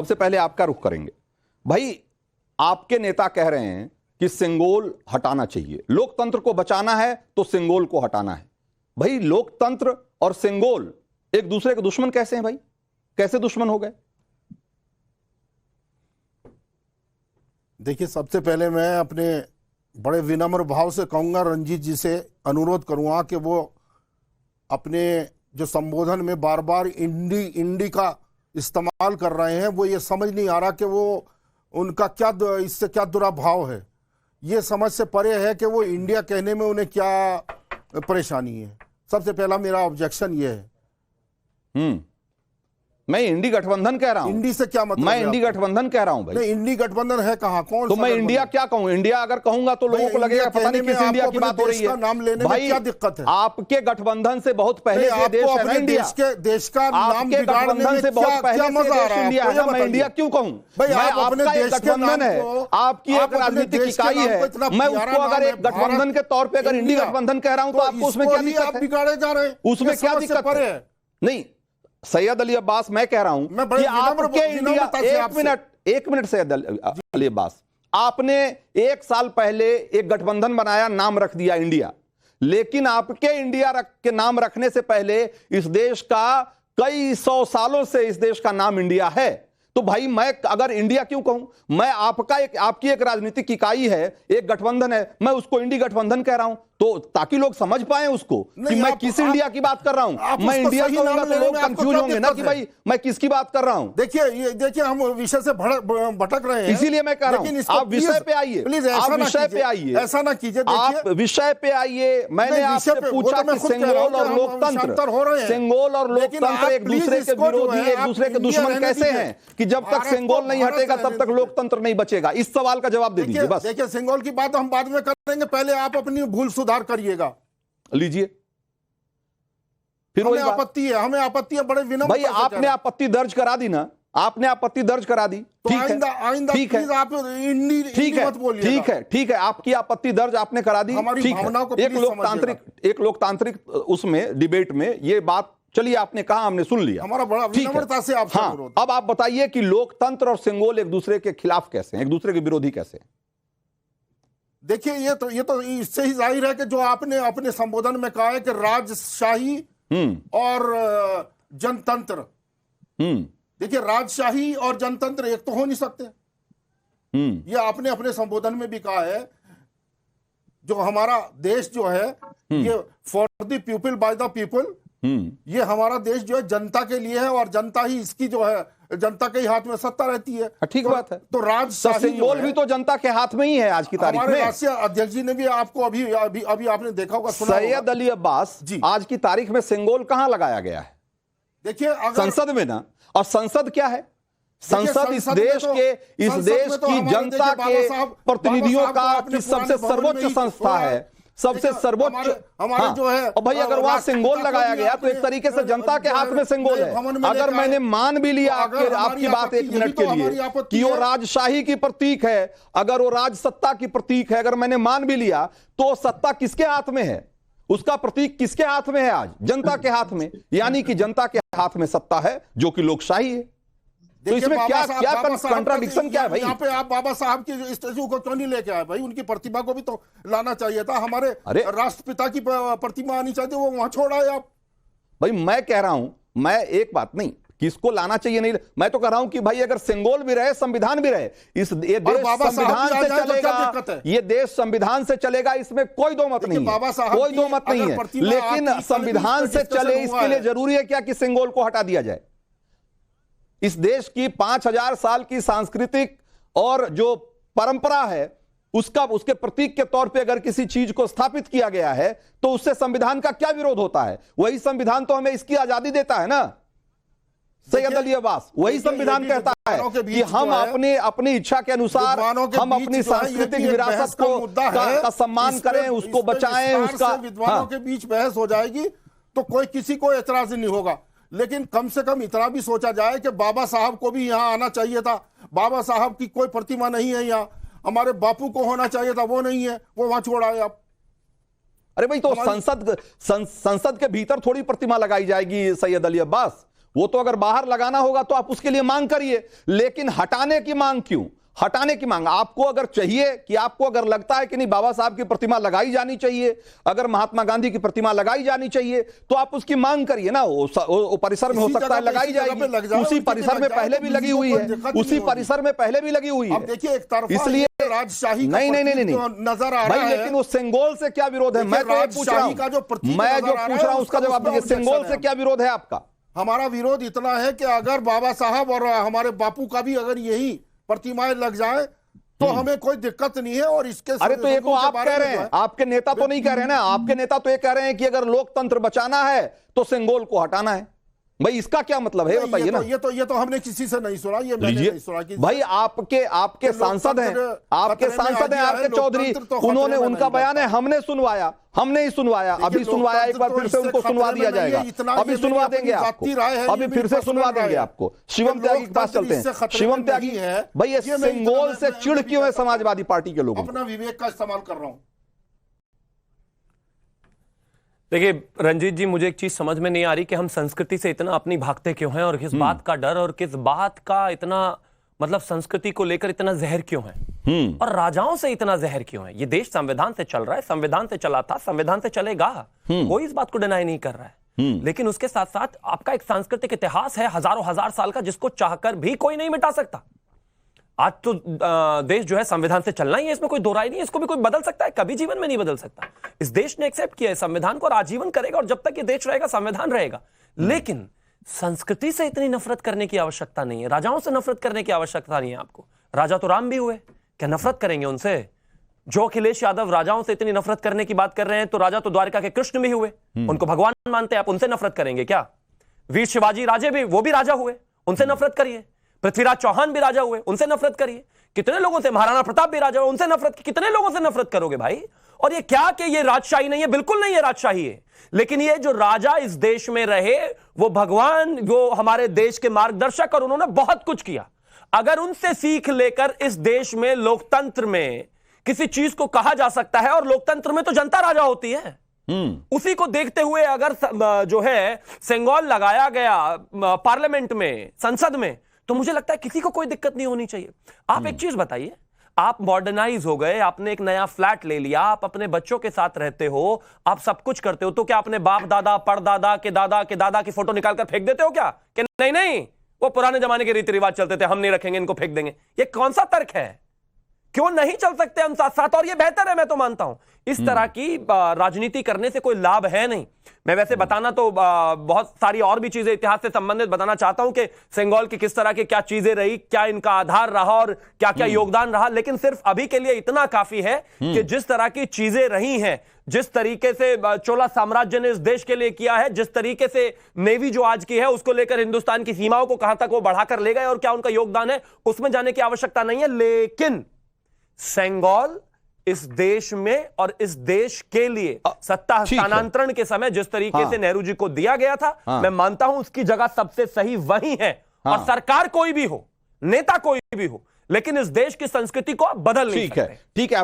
सबसे पहले आपका रुख करेंगे। भाई, आपके नेता कह रहे हैं कि सिंगोल हटाना चाहिए, लोकतंत्र को बचाना है तो सिंगोल को हटाना है। भाई, लोकतंत्र और सिंगोल एक दूसरे के दुश्मन कैसे हैं भाई? कैसे दुश्मन हो गए? देखिए, सबसे पहले मैं अपने बड़े विनम्र भाव से कहूंगा, रंजीत जी से अनुरोध करूंगा कि वो अपने जो संबोधन में बार बार इंडी का इस्तेमाल कर रहे हैं, वो ये समझ नहीं आ रहा कि वो उनका क्या इससे क्या दुराभाव है। ये समझ से परे है कि वो इंडिया कहने में उन्हें क्या परेशानी है। सबसे पहला मेरा ऑब्जेक्शन ये है। मैं इंडी गठबंधन कह रहा हूं। इंडी से क्या मतलब? मैं इंडी गठबंधन कह रहा हूं भाई। नहीं, इंडी गठबंधन है कहां? कौन तो मैं इंडिया क्या कहूं? इंडिया अगर कहूंगा तो लोगों को लगेगा पता नहीं किस इंडिया की बात हो रही है। नाम लेने में क्या दिक्कत है? आपके गठबंधन से बहुत पहले से देश है ना इंडिया। देश का नाम गठबंधन से बहुत पहले से देश इंडिया है। मैं इंडिया क्यों कहूं? मैं आपका एक गठबंधन है, आपकी एक राजनीतिक इकाई है। मैं उसको अगर एक गठबंधन के तौर पर अगर इंडी गठबंधन कह रहा हूं तो आपको उसमें क्या दिक्कत है? बिगाड़े जा रहे हैं, उसमें क्या दिक्कत है? नहीं, सैयद अली अब्बास, मैं कह रहा हूं कि आपके इंडिया, एक मिनट सैयद अली अब्बास, आपने एक साल पहले एक गठबंधन बनाया, नाम रख दिया इंडिया, लेकिन आपके इंडिया के नाम रखने से पहले इस देश का कई 100 सालों से इस देश का नाम इंडिया है। तो भाई, मैं अगर इंडिया क्यों कहूं? मैं आपकी एक राजनीतिक इकाई है, एक गठबंधन है, मैं उसको इंडी गठबंधन कह रहा हूं, तो ताकि लोग समझ पाए उसको कि मैं किस इंडिया की बात कर रहा हूं। मैं इंडिया कहूंगा तो लोग कंफ्यूज होंगे ना कि भाई मैं किसकी बात कर रहा हूं। देखिए हम विषय से भटक रहे हैं, इसीलिए मैं कह रहा हूं आप विषय पे आइए। प्लीज आप विषय पे आइए, ऐसा ना कीजिए। आप विषय पे आइए। मैंने आपसे पूछा कि सिंगोल और लोकतंत्र, सिंगोल और लोकतंत्र एक दूसरे के विरोधी, एक दूसरे के दुश्मन कैसे हैं कि जब तक सिंगोल नहीं हटेगा तब तक लोकतंत्र नहीं बचेगा? इस सवाल का जवाब दे दीजिए बस। देखिए, सिंगोल की बात हम बाद में करेंगे, पहले आप अपनी भूल सुधार करिएगा। लीजिए, फिर हमें आपत्ति है, बड़े विनम्र भाई। आपने आपत्ति दर्ज करा दी ना, आपने आपत्ति दर्ज करा दी, ठीक है, ठीक है, आप ठीक है, ठीक है, आपकी आपत्ति दर्ज आपने करा दी, ठीक है। एक लोकतांत्रिक उसमें डिबेट में ये बात चलिए, आपने कहा, हमने सुन लिया, हमारा बड़ा विनम्रता से आपसे अनुरोध। अब आप बताइए कि लोकतंत्र और सिंगोल एक दूसरे के खिलाफ कैसे हैं, एक दूसरे के विरोधी कैसे हैं? देखिए, ये तो इससे ही जाहिर है कि जो आपने अपने संबोधन में कहा है कि राजशाही और जनतंत्र। देखिए, राजशाही और जनतंत्र एक तो हो नहीं सकते। ये आपने अपने संबोधन में भी कहा है, जो हमारा देश जो है ये for the people by the people, ये हमारा देश जो है जनता के लिए है, और जनता ही इसकी जो है, जनता के हाथ में सत्ता रहती है। ठीक बात है। तो राजशाही सिंगोल भी तो जनता के हाथ में ही है आज की तारीख में। हमारे राष्ट्रीय अध्यक्ष जी ने भी आपको अभी आपने देखा होगा, सुना होगा। सैयद अली अब्बास जी, आज की तारीख में सिंगोल कहां लगाया गया है? देखिए, संसद में ना। और संसद क्या है? संसद इस देश की जनता के प्रतिनिधियों का सबसे सर्वोच्च संस्था है, सबसे सर्वोच्च। हमारे जो है, और भाई, अगर वहां सिंगोल लगाया गया तो एक तरीके से जनता के हाथ में सिंगोल है। अगर मैंने मान भी लिया आपकी बात एक मिनट के लिए कि वो राजशाही की प्रतीक है, अगर वो राजसत्ता की प्रतीक है, अगर मैंने मान भी लिया, तो सत्ता किसके हाथ में है? उसका प्रतीक किसके हाथ में है? आज जनता के हाथ में। यानी कि जनता के हाथ में सत्ता है, जो कि लोकशाही है। तो इसमें क्या कंट्राडिक्शन क्या है भाई? यहाँ पे आप बाबा साहब की स्टैच्यू को क्यों नहीं लेके आए भाई? उनकी प्रतिमा को भी तो लाना चाहिए था। हमारे राष्ट्रपिता की प्रतिमा आनी चाहिए, वो वहां छोड़ आए आप। भाई, मैं कह रहा हूं, मैं एक बात नहीं, किसको लाना चाहिए नहीं, मैं तो कह रहा हूं कि भाई अगर सिंगोल भी रहे, संविधान भी रहे, ये देश संविधान से चलेगा, ये देश संविधान से चलेगा, इसमें कोई दो मत नहीं है, कोई दो मत नहीं है। लेकिन संविधान से चले, इसके लिए जरूरी है क्या कि सिंगोल को हटा दिया जाए? इस देश की 5000 साल की सांस्कृतिक और जो परंपरा है, उसके प्रतीक के तौर पे अगर किसी चीज को स्थापित किया गया है तो उससे संविधान का क्या विरोध होता है? वही संविधान तो हमें इसकी आजादी देता है ना। सैयद अली अब्बास, वही संविधान कहता है कि हम अपनी इच्छा के अनुसार हम अपनी सांस्कृतिक विरासत का सम्मान करें, उसको बचाएं। उसका विद्वानों के बीच बहस हो जाएगी तो कोई किसी को एतराज नहीं होगा, लेकिन कम से कम इतना भी सोचा जाए कि बाबा साहब को भी यहां आना चाहिए था। बाबा साहब की कोई प्रतिमा नहीं है यहाँ, हमारे बापू को होना चाहिए था, वो नहीं है, वो वहां छोड़ आए आप। अरे भाई, तो संसद के भीतर थोड़ी प्रतिमा लगाई जाएगी सैयद अली अब्बास, वो तो अगर बाहर लगाना होगा तो आप उसके लिए मांग करिए, लेकिन हटाने की मांग क्यों? हटाने की मांग आपको अगर चाहिए कि आपको अगर लगता है कि नहीं बाबा साहब की प्रतिमा लगाई जानी चाहिए, अगर महात्मा गांधी की प्रतिमा लगाई जानी चाहिए, तो आप उसकी मांग करिए ना। वो परिसर में हो सकता है लगाई जाएगी, उसी परिसर में पहले भी लगी हुई है, उसी परिसर में पहले भी लगी हुई है। देखिए एक तरफ इसलिए राजशाही नहीं नजर आ रहा है, लेकिन वो सेंगोल से क्या विरोध है? मैं तो पूछ रहा हूं, मैं जो पूछ रहा हूं उसका जवाब दीजिए। सेंगोल से क्या विरोध है आपका? हमारा विरोध इतना है कि अगर बाबा साहब और हमारे बापू का भी अगर यही प्रतिमाएं लग जाए तो हमें कोई दिक्कत नहीं है। और इसके अरे तो ये तो आप कह रहे हैं, आपके नेता तो नहीं कह रहे हैं ना। आपके नेता तो ये कह रहे हैं कि अगर लोकतंत्र बचाना है तो सेंगोल को हटाना है। भाई इसका क्या मतलब है बताइए ना। ये तो हमने किसी से नहीं सुना, ये मैंने नहीं सुना कि भाई आपके सांसद हैं, आपके सांसद हैं आपके चौधरी, उन्होंने उनका बयान है, हमने ही सुनवाया, अभी सुनवाया, एक बार फिर से उनको सुनवा दिया जाएगा, अभी सुनवा देंगे आपको, अभी फिर से सुनवा देंगे आपको। शिवम त्यागी के पास चलते हैं। शिवम त्यागी है भाई, ये सेंगोल से चिढ़ क्यों है समाजवादी पार्टी के लोगों? अपना विवेक का इस्तेमाल कर रहा हूं। देखिए रंजीत जी, मुझे एक चीज समझ में नहीं आ रही कि हम संस्कृति से इतना अपनी भागते क्यों हैं, और किस बात का डर और किस बात का इतना मतलब संस्कृति को लेकर इतना जहर क्यों है, और राजाओं से इतना जहर क्यों है। ये देश संविधान से चल रहा है, संविधान से चला था, संविधान से चलेगा, कोई इस बात को डिनाई नहीं कर रहा है। लेकिन उसके साथ साथ आपका एक सांस्कृतिक इतिहास है हजारों हजार साल का, जिसको चाहकर भी कोई नहीं मिटा सकता। आज तो देश जो है संविधान से चलना ही है, इसमें कोई दो राय नहीं है। इसको भी कोई बदल सकता है? कभी जीवन में नहीं बदल सकता। इस देश ने एक्सेप्ट किया है संविधान को और आजीवन करेगा, और जब तक ये देश रहेगा संविधान रहेगा। लेकिन संस्कृति से इतनी नफरत करने की आवश्यकता नहीं है, राजाओं से नफरत करने की आवश्यकता नहीं है आपको। राजा तो राम भी हुए, क्या नफरत करेंगे उनसे? जो अखिलेश यादव राजाओं से इतनी नफरत करने की बात कर रहे हैं, तो राजा तो द्वारिका के कृष्ण भी हुए, उनको भगवान मानते हैं, आप उनसे नफरत करेंगे क्या? वीर शिवाजी राजे भी, वो भी राजा हुए, उनसे नफरत करिए। पृथ्वीराज चौहान भी राजा हुए, उनसे नफरत करिए। कितने लोगों से, महाराणा प्रताप भी राजा हुए, उनसे नफरत, कितने लोगों से नफरत करोगे भाई? और ये क्या कि ये राजशाही नहीं है, बिल्कुल नहीं है राजशाही है। लेकिन ये जो राजा इस देश में रहे वो भगवान, वो हमारे देश के मार्गदर्शक, और उन्होंने बहुत कुछ किया। अगर उनसे सीख लेकर इस देश में लोकतंत्र में किसी चीज को कहा जा सकता है, और लोकतंत्र में तो जनता राजा होती है, उसी को देखते हुए अगर जो है सेंगोल लगाया गया पार्लियामेंट में, संसद में, तो मुझे लगता है किसी को कोई दिक्कत नहीं होनी चाहिए। आप एक चीज बताइए, आप मॉडर्नाइज हो गए, आपने एक नया फ्लैट ले लिया, आप अपने बच्चों के साथ रहते हो, आप सब कुछ करते हो, तो क्या अपने बाप दादा, परदादा के दादा के दादा की फोटो निकालकर फेंक देते हो क्या? कि नहीं नहीं वो पुराने जमाने के रीति रिवाज चलते थे, हम नहीं रखेंगे, इनको फेंक देंगे? ये कौन सा तर्क है? क्यों नहीं चल सकते हम साथ साथ? और ये बेहतर है, मैं तो मानता हूं। इस तरह की राजनीति करने से कोई लाभ है नहीं। मैं वैसे बताना तो बहुत सारी और भी चीजें इतिहास से संबंधित बताना चाहता हूं कि सेंगोल की किस तरह की क्या चीजें रही, क्या इनका आधार रहा और क्या क्या योगदान रहा। लेकिन सिर्फ अभी के लिए इतना काफी है कि जिस तरह की चीजें रही हैं, जिस तरीके से चोला साम्राज्य ने इस देश के लिए किया है, जिस तरीके से नेवी जो आज की है उसको लेकर हिंदुस्तान की सीमाओं को कहां तक वो बढ़ाकर ले गए और क्या उनका योगदान है, उसमें जाने की आवश्यकता नहीं है। लेकिन सेंगोल इस देश में और इस देश के लिए सत्ता हस्तांतरण के समय जिस तरीके से नेहरू जी को दिया गया था, मैं मानता हूं उसकी जगह सबसे सही वही है। और सरकार कोई भी हो, नेता कोई भी हो, लेकिन इस देश की संस्कृति को आप बदल नहीं सकते। ठीक है।